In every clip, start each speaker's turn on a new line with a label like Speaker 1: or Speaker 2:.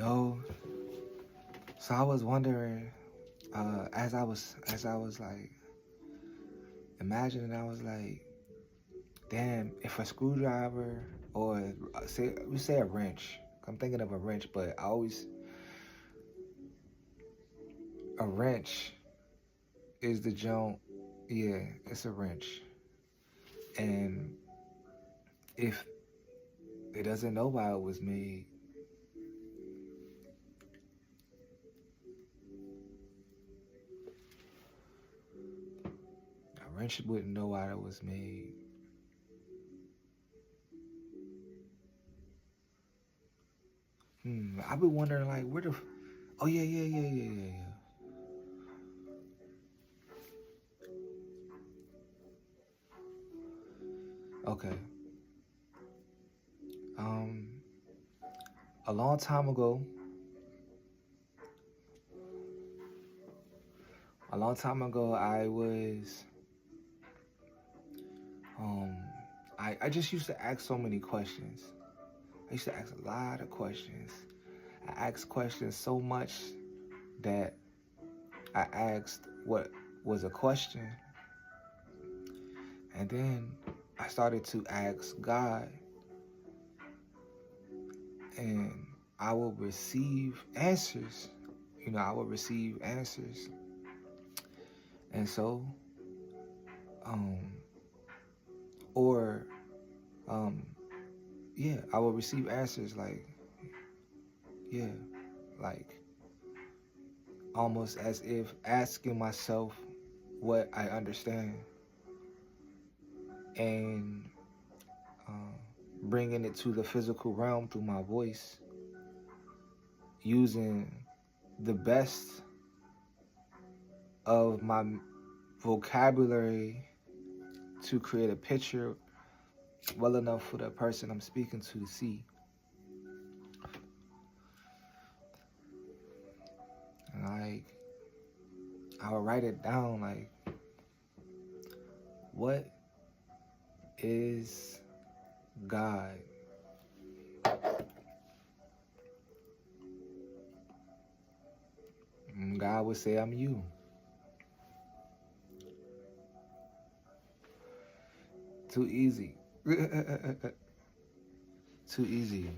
Speaker 1: No, so I was wondering, as I was like imagining, I was like, damn, if a screwdriver or say we say a wrench. I'm thinking of a wrench, but a wrench is the jump. Yeah, it's a wrench, and if it doesn't know why it was made, a wrench wouldn't know why it was made. I've been wondering like where the. Oh yeah. Okay. Um, a long time ago, I was um, I just used to ask so many questions. I used to ask a lot of questions. I asked questions so much that I asked what was a question, and then I started to ask God, and I will receive answers. I will receive answers, and so, um, or, um, yeah, I will receive answers yeah, like almost as if asking myself what I understand and uh, bringing it to the physical realm through my voice, using the best of my vocabulary to create a picture well enough for the person I'm speaking to see. And I would write it down like, what is God? And God would say, I'm you. Too easy. Too easy.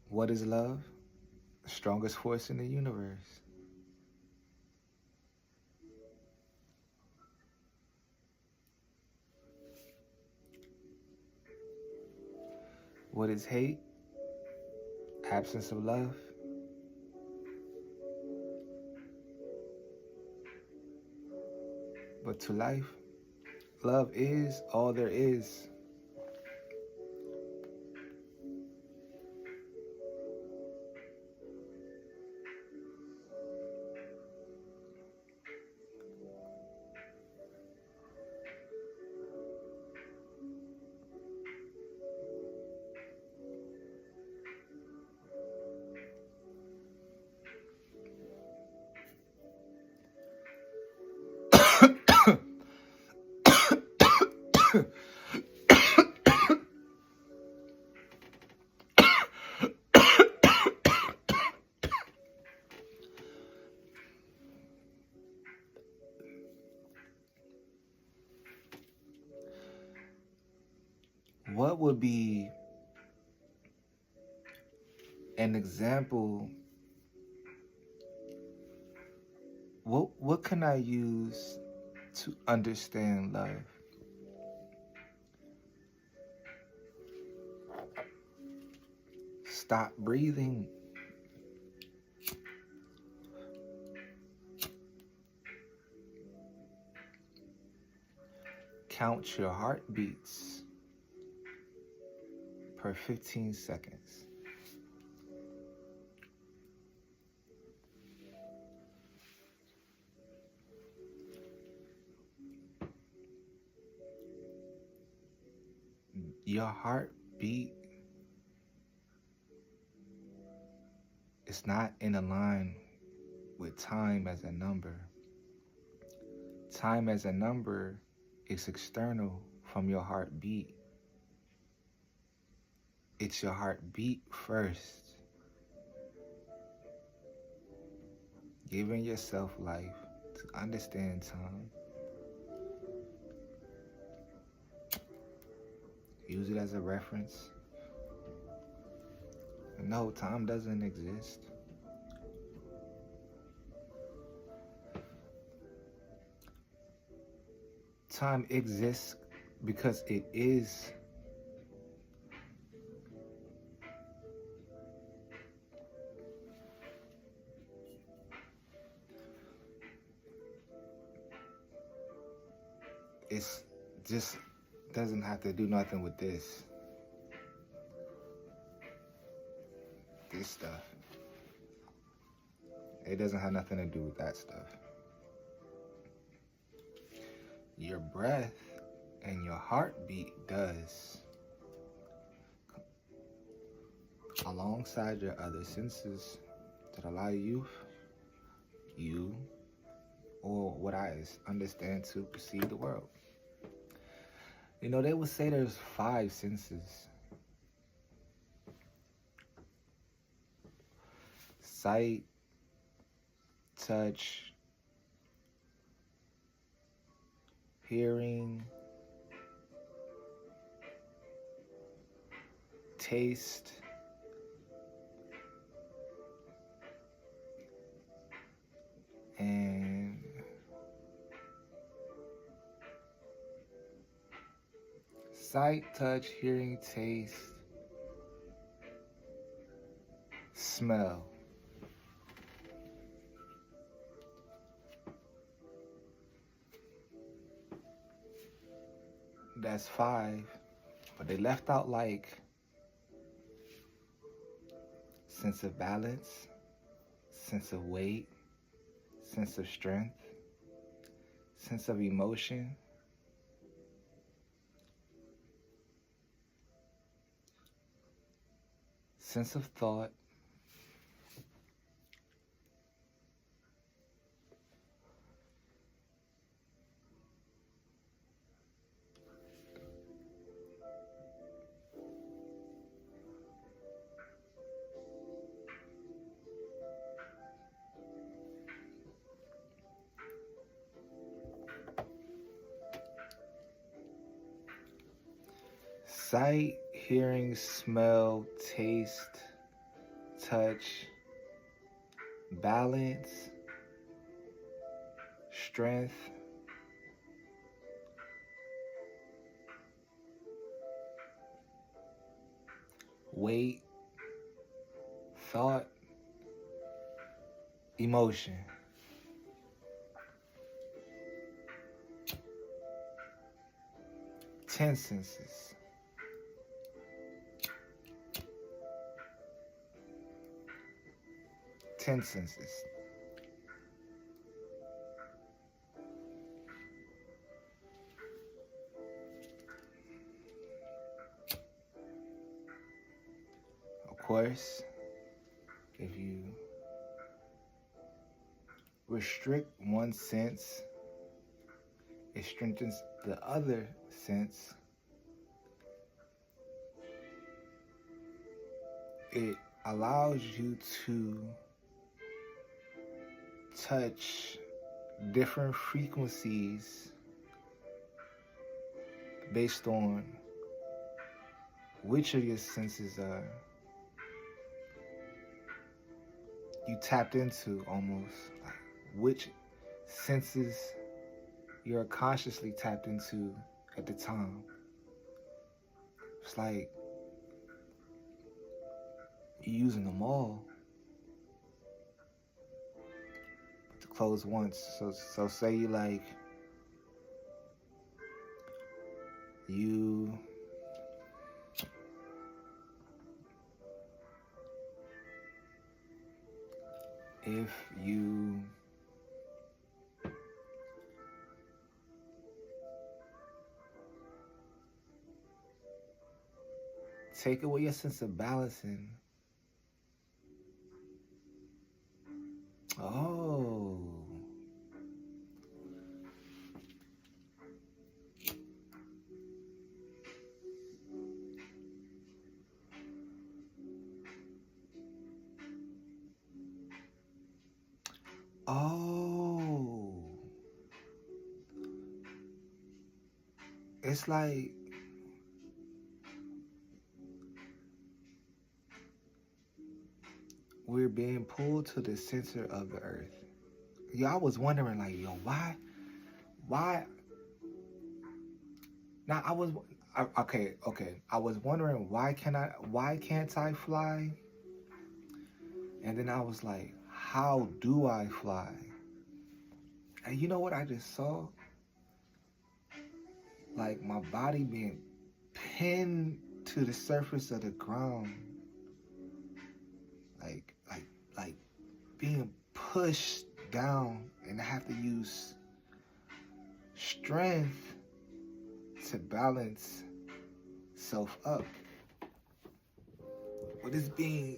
Speaker 1: What is love? The strongest force in the universe. What is hate? Absence of love. But to life, love is all there is. What would be an example? What can I use to understand love? Stop breathing. Count your heartbeats per 15 seconds. Your heartbeat it's not in a line with time as a number. Time as a number is external from your heartbeat. It's your heartbeat first. Giving yourself life to understand time. Use it as a reference. No, time doesn't exist. Time exists because it is. It's just doesn't have to do nothing with this stuff. It doesn't have nothing to do with that stuff. Your breath and your heartbeat does, alongside your other senses that allow you, or what I understand to perceive the world. You know, they would say there's 5 senses. Sight, touch, hearing, taste, and sight, touch, hearing, taste, smell. That's 5, but they left out like sense of balance, sense of weight, sense of strength, sense of emotion, sense of thought, sight, hearing, smell, taste, touch, balance, strength, weight, thought, emotion. Ten senses. Ten senses. Of course, if you restrict one sense, it strengthens the other sense. It allows you to touch different frequencies based on which of your senses are you tapped into, almost like which senses you're consciously tapped into at the time. It's like you're using them all, but to close once. So say you like you if you take away your sense of balancing, Oh. Oh. It's like we're being pulled to the center of the earth. Yeah, I was wondering, like, yo, why? Now okay. I was wondering why can't I fly? And then I was like, how do I fly? And you know what I just saw? Like my body being pinned to the surface of the ground, like like like being pushed down, and I have to use strength to balance self up. But it's being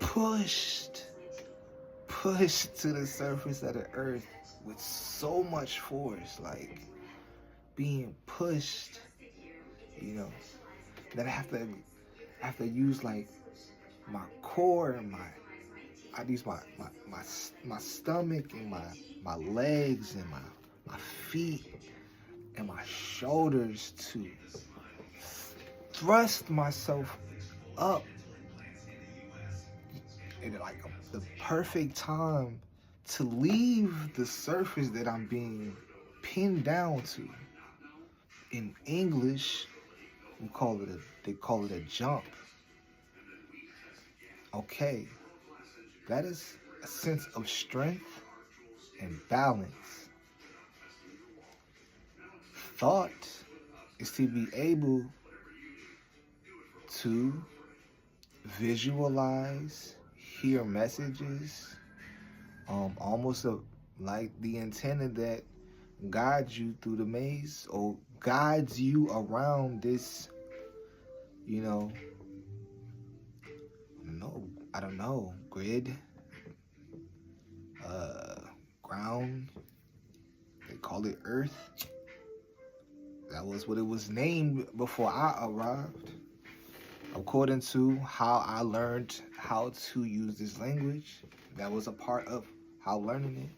Speaker 1: pushed to the surface of the earth with so much force, like being pushed, you know, that I have to use like my core and I use my stomach and my legs and my feet and my shoulders to thrust myself up in like the perfect time to leave the surface that I'm being pinned down to. In English, they call it a jump. Okay, that is a sense of strength and balance. Thought is to be able to visualize, hear messages, almost like the antenna that guides you through the maze or guides you around this, you know, I don't know, grid, ground. They call it Earth. That was what it was named before I arrived. According to how I learned how to use this language, that was a part of how learning it.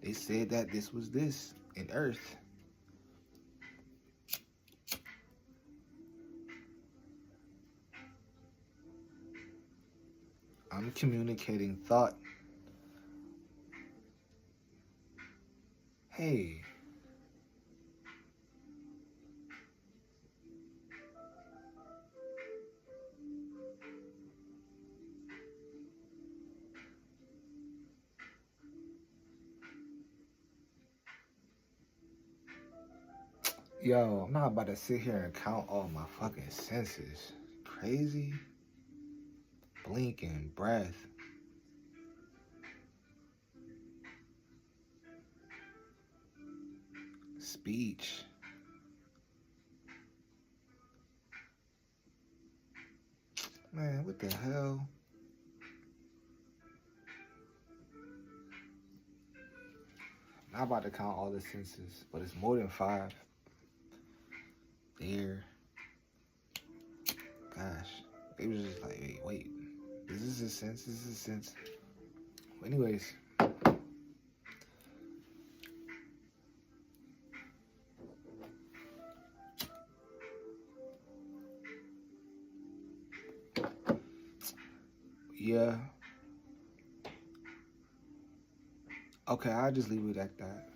Speaker 1: They said that this was this in Earth. I'm communicating thought. Hey, yo, I'm not about to sit here and count all my fucking senses. Crazy. Blinking, breath. Speech. Man, what the hell? I'm not about to count all the senses, but it's more than 5. There. Gosh. They was just like, hey, wait. Is this a sense? Is this a sense? Anyways. Yeah. Okay, I'll just leave it at that.